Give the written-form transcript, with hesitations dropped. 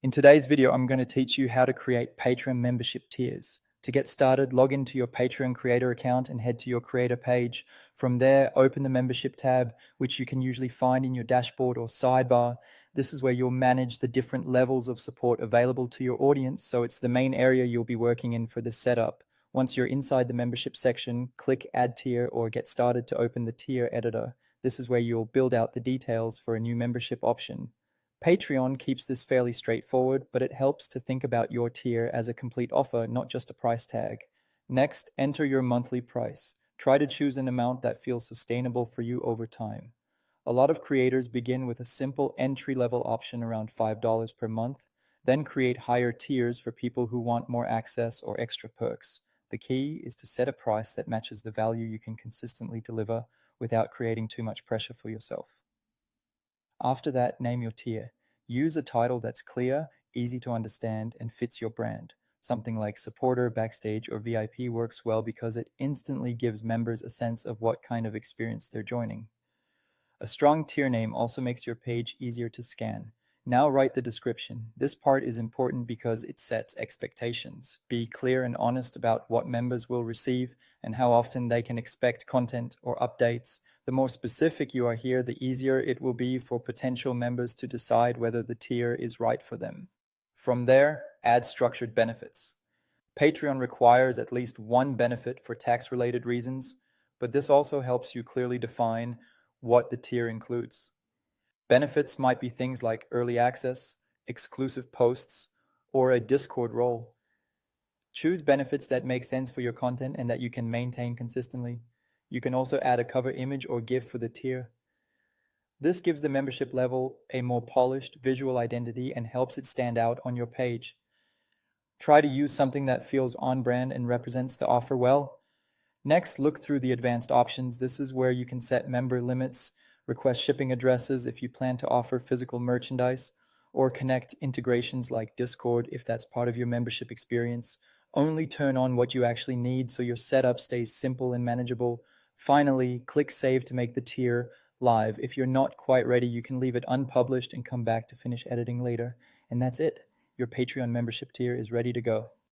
In today's video, I'm going to teach you how to create Patreon membership tiers. To get started, log into your Patreon creator account and head to your creator page. From there, open the membership tab, which you can usually find in your dashboard or sidebar. This is where you'll manage the different levels of support available to your audience, so it's the main area you'll be working in for the setup. Once you're inside the membership section, click Add Tier or Get Started to open the tier editor. This is where you'll build out the details for a new membership option. Patreon keeps this fairly straightforward, but it helps to think about your tier as a complete offer, not just a price tag. Next, enter your monthly price. Try to choose an amount that feels sustainable for you over time. A lot of creators begin with a simple entry-level option around $5 per month, then create higher tiers for people who want more access or extra perks. The key is to set a price that matches the value you can consistently deliver without creating too much pressure for yourself. After that, name your tier. Use a title that's clear, easy to understand, and fits your brand. Something like supporter, backstage, or VIP works well because it instantly gives members a sense of what kind of experience they're joining. A strong tier name also makes your page easier to scan. Now write the description. This part is important because it sets expectations. Be clear and honest about what members will receive and how often they can expect content or updates. The more specific you are here, the easier it will be for potential members to decide whether the tier is right for them. From there, add structured benefits. Patreon requires at least one benefit for tax-related reasons, but this also helps you clearly define what the tier includes. Benefits might be things like early access, exclusive posts, or a Discord role. Choose benefits that make sense for your content and that you can maintain consistently. You can also add a cover image or GIF for the tier. This gives the membership level a more polished visual identity and helps it stand out on your page. Try to use something that feels on brand and represents the offer well. Next, look through the advanced options. This is where you can set member limits, request shipping addresses if you plan to offer physical merchandise, or connect integrations like Discord if that's part of your membership experience. Only turn on what you actually need so your setup stays simple and manageable. Finally, click Save to make the tier live. If you're not quite ready, you can leave it unpublished and come back to finish editing later. And that's it. Your Patreon membership tier is ready to go.